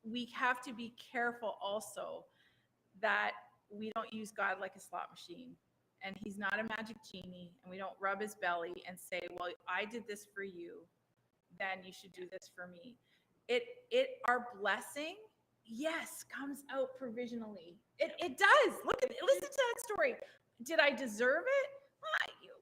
we have to be careful also that we don't use God like a slot machine. And he's not a magic genie, and we don't rub his belly and say, "Well, I did this for you, then you should do this for me." Our blessing, yes, comes out provisionally. It does. Listen to that story. Did I deserve it?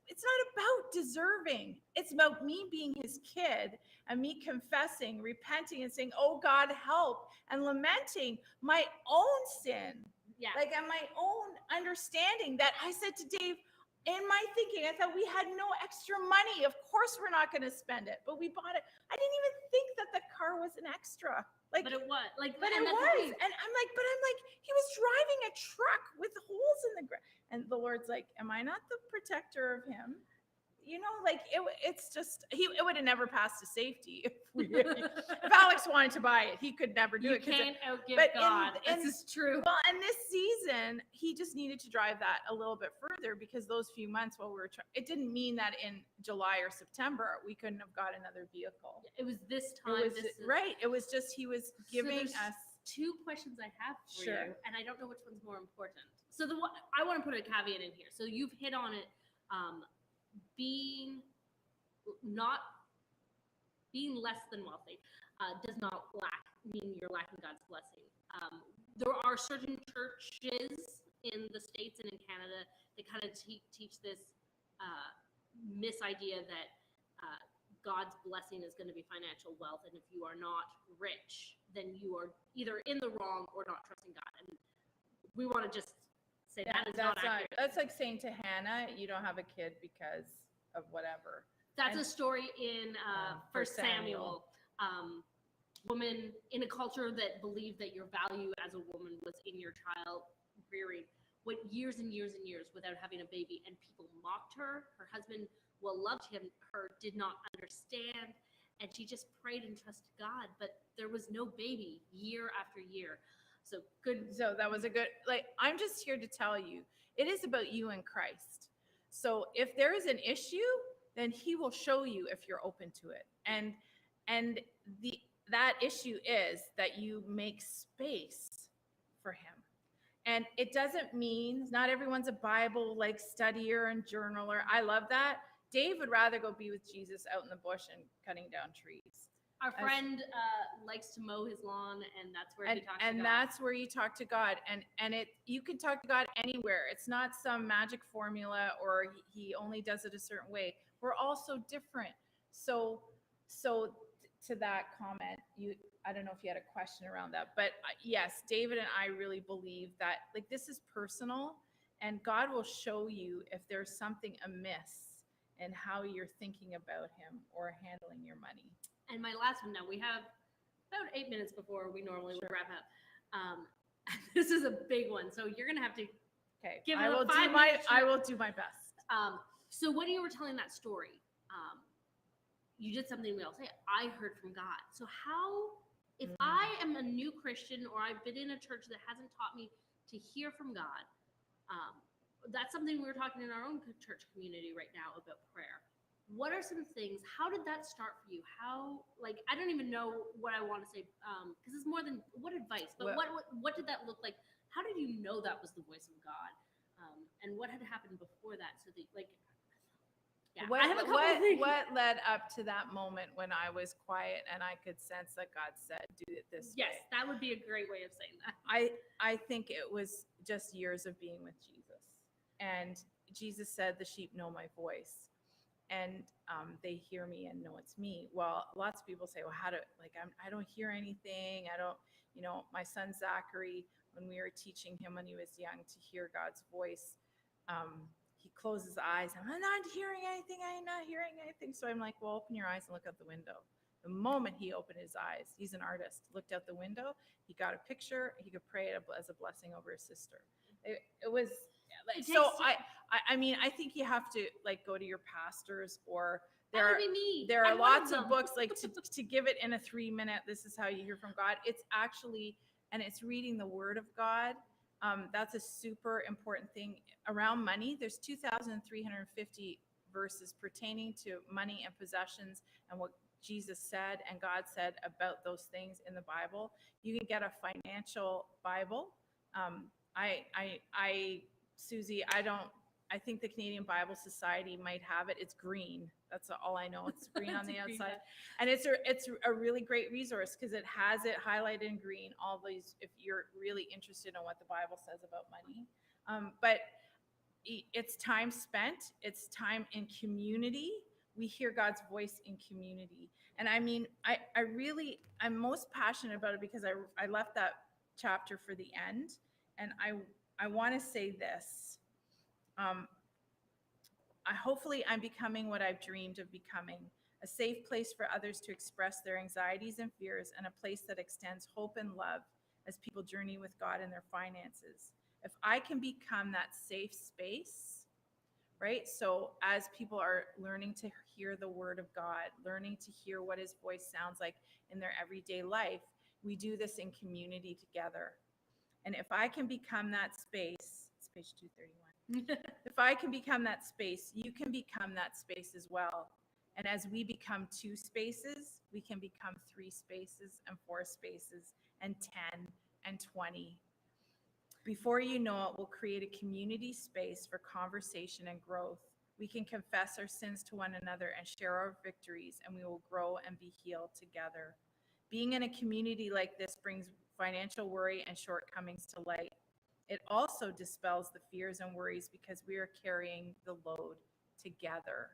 It's not about deserving. It's about me being his kid and me confessing, repenting, and saying, "Oh God, help," and lamenting my own sin. And my own understanding that I said to Dave, in my thinking, I thought we had no extra money. Of course we're not going to spend it, but we bought it. I didn't even think that the car was an extra. But it was. But it was. And I'm like, he was driving a truck with holes in the ground. And the Lord's like, "Am I not the protector of him?" It's just, it would have never passed to safety if Alex wanted to buy it. He could never do it. You can't outgive God. This is true. Well, in this season, he just needed to drive that a little bit further, because those few months while we were it didn't mean that in July or September we couldn't have got another vehicle. It was this time. Right. It was just he was giving us two questions I have for Sure. you, and I don't know which one's more important. So I want to put a caveat in here. So you've hit on it, being not being less than wealthy does not mean you're lacking God's blessing. There are certain churches in the States and in Canada that kind of teach this misidea that God's blessing is going to be financial wealth, and if you are not rich, then you are either in the wrong or not trusting God. And we want to just say that is not accurate. That's like saying to Hannah, you don't have a kid because of whatever. That's a story in First Samuel. Woman in a culture that believed that your value as a woman was in your child rearing, went years and years and years without having a baby, and people mocked her. Her husband, loved her, did not understand, and she just prayed and trusted God. But there was no baby year after year. So good. So that was a good, like, I'm just here to tell you, it is about you and Christ. So if there is an issue, then he will show you if you're open to it. And that issue is that you make space for him. And it doesn't mean not everyone's a Bible like studier and journaler. I love that. Dave would rather go be with Jesus out in the bush and cutting down trees. Our friend likes to mow his lawn, and that's where he talks to God. And that's where you talk to God. And you can talk to God anywhere. It's not some magic formula or he only does it a certain way. We're all so different. So to that comment, I don't know if you had a question around that, but yes, David and I really believe that, like, this is personal, and God will show you if there's something amiss in how you're thinking about him or handling your money. And my last one, now we have about 8 minutes before we normally would wrap up. This is a big one, so you're gonna have to give it a 5 minutes. I will do my best. So when you were telling that story, you did something we all say, I heard from God. So how, if I am a new Christian or I've been in a church that hasn't taught me to hear from God, that's something we were talking in our own church community right now about prayer. What are some things, how did that start for you? How, like, I don't even know what I want to say, because it's more than, what advice, but what did that look like? How did you know that was the voice of God? And what had happened before that? So that, like, yeah, I have a couple of things. What led up to that moment when I was quiet and I could sense that God said, do it this way? Yes, that would be a great way of saying that. I think it was just years of being with Jesus. And Jesus said, the sheep know my voice. And they hear me and know it's me. Well, lots of people say, well, I don't hear anything. I don't, my son Zachary, when we were teaching him when he was young to hear God's voice, he closed his eyes. I'm not hearing anything. I'm not hearing anything. So I'm like, well, open your eyes and look out the window. The moment he opened his eyes, he's an artist, looked out the window, he got a picture, he could pray it as a blessing over his sister. It was like, so I mean, I think you have to, like, go to your pastors, or there are lots of books, like, to give it in a 3-minute, this is how you hear from God. It's actually, and it's reading the word of God. That's a super important thing. Around money, there's 2,350 verses pertaining to money and possessions and what Jesus said and God said about those things in the Bible. You can get a financial Bible. Susie, I think the Canadian Bible Society might have it. It's green. That's all I know. It's green on the outside. And it's a really great resource because it has it highlighted in green, all these, if you're really interested in what the Bible says about money. But it's time spent. It's time in community. We hear God's voice in community. And I mean, I'm most passionate about it because I left that chapter for the end. And I want to say this. Hopefully I'm becoming what I've dreamed of becoming, a safe place for others to express their anxieties and fears, and a place that extends hope and love as people journey with God in their finances. If I can become that safe space, right? So as people are learning to hear the word of God, learning to hear what his voice sounds like in their everyday life, we do this in community together. And if I can become that space, it's page 231. If I can become that space, you can become that space as well. And as we become 2 spaces, we can become 3 spaces and 4 spaces and 10 and 20. Before you know it, we'll create a community space for conversation and growth. We can confess our sins to one another and share our victories, and we will grow and be healed together. Being in a community like this brings financial worry and shortcomings to light. It also dispels the fears and worries because we are carrying the load together.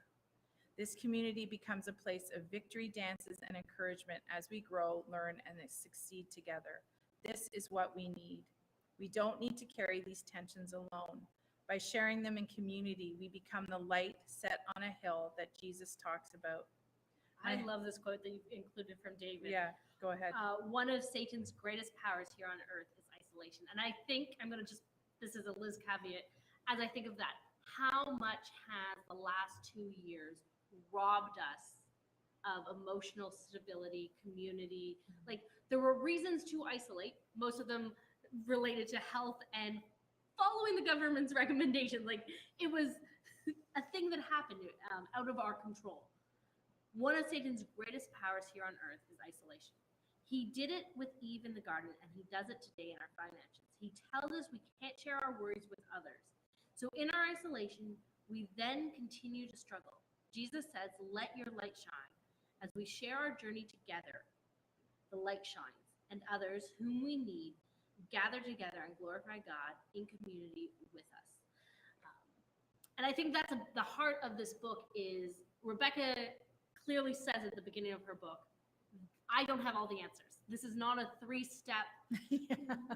This community becomes a place of victory dances and encouragement as we grow, learn, and succeed together. This is what we need. We don't need to carry these tensions alone. By sharing them in community, we become the light set on a hill that Jesus talks about. I love this quote that you've included from David. Yeah, go ahead. One of Satan's greatest powers here on earth is isolation. And I think I'm going to just, this is a Liz caveat, as I think of that, how much has the last 2 years robbed us of emotional stability, community? Like, there were reasons to isolate, most of them related to health and following the government's recommendations. Like, it was a thing that happened out of our control. One of Satan's greatest powers here on earth is isolation. He did it with Eve in the garden, and he does it today in our finances. He tells us we can't share our worries with others. So in our isolation, we then continue to struggle. Jesus says, let your light shine. As we share our journey together, the light shines, and others whom we need gather together and glorify God in community with us. And I think that's the heart of this book. Is Rebecca clearly says at the beginning of her book, I don't have all the answers. This is not a 3-step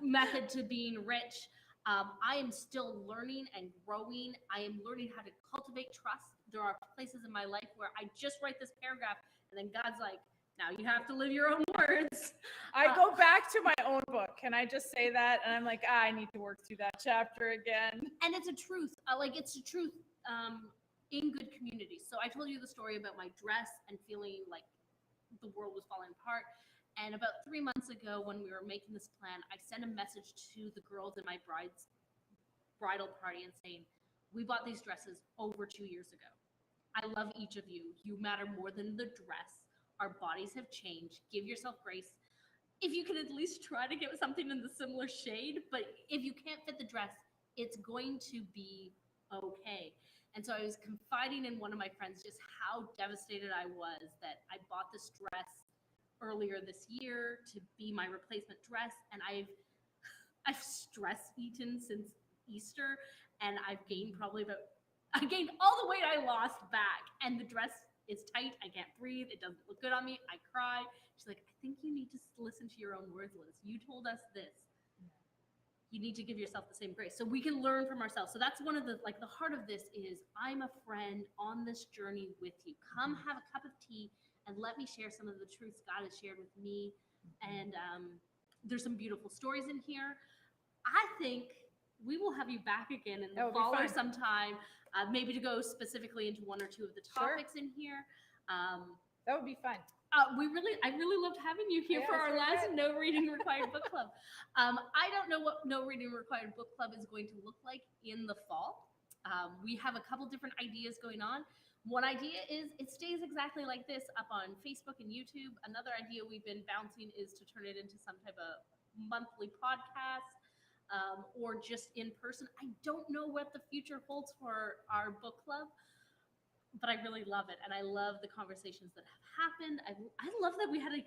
method to being rich. I am still learning and growing. I am learning how to cultivate trust. There are places in my life where I just write this paragraph and then God's like, now you have to live your own words. I go back to my own book. Can I just say that? And I'm like, I need to work through that chapter again. And it's a truth. It's a truth in good community. So I told you the story about my dress and feeling like the world was falling apart. And about 3 months ago, when we were making this plan, I sent a message to the girls in my bridal party and saying, we bought these dresses over 2 years ago. I love each of you. You matter more than the dress. Our bodies have changed. Give yourself grace. If you can at least try to get something in the similar shade, but if you can't fit the dress, it's going to be okay. And so I was confiding in one of my friends just how devastated I was that I bought this dress earlier this year to be my replacement dress, and I've stress eaten since Easter, and I gained all the weight I lost back, and the dress is tight. I can't breathe. It doesn't look good on me. I cry. She's like, I think you need to listen to your own words, Liz. You told us this. You need to give yourself the same grace so we can learn from ourselves. So that's one of the heart of this is I'm a friend on this journey with you. Come have a cup of tea and let me share some of the truths God has shared with me. And there's some beautiful stories in here. I think we will have you back again in the fall or sometime, maybe to go specifically into one or two of the topics in here. That would be fun. I really loved having you here for our last No Reading Required Book Club. I don't know what No Reading Required Book Club is going to look like in the fall. We have a couple different ideas going on. One idea is it stays exactly like this up on Facebook and YouTube. Another idea we've been bouncing is to turn it into some type of monthly podcast or just in person. I don't know what the future holds for our book club, but I really love it, and I love the conversations that have happened. I love that we had a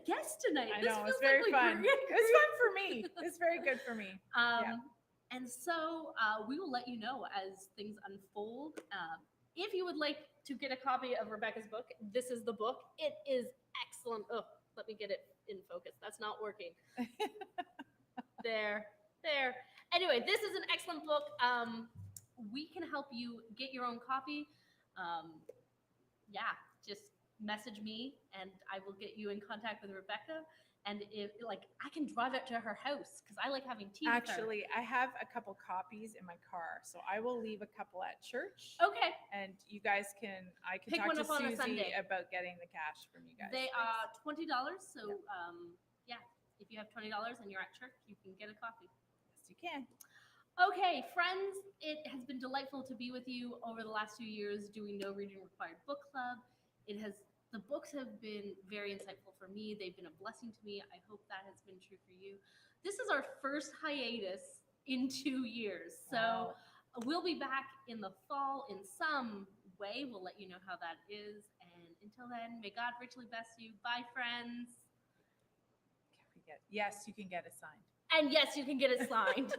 guest tonight. I know, it's very fun. It's fun for me. It's very good for me. And so we will let you know as things unfold. If you would like to get a copy of Rebecca's book, this is the book. It is excellent. Oh, let me get it in focus. That's not working. There. Anyway, this is an excellent book. We can help you get your own copy. Just message me and I will get you in contact with Rebecca. And if I can drive it to her house because I like having tea with her. Actually, I have a couple copies in my car, so I will leave a couple at church. Okay. And you guys I can pick talk one to up on a Susie Sunday about getting the cash from you guys. They are $20. So if you have $20 and you're at church, you can get a copy. Yes, you can. Okay, friends, it has been delightful to be with you over the last 2 years doing No Reading Required Book Club. It has The books have been very insightful for me. They've been a blessing to me. I hope that has been true for you. This is our first hiatus in 2 years. So Wow. we'll be back in the fall in some way. We'll let you know how that is. And until then, may God richly bless you. Bye, friends. Can't forget. Yes, you can get it signed. And yes, you can get it signed.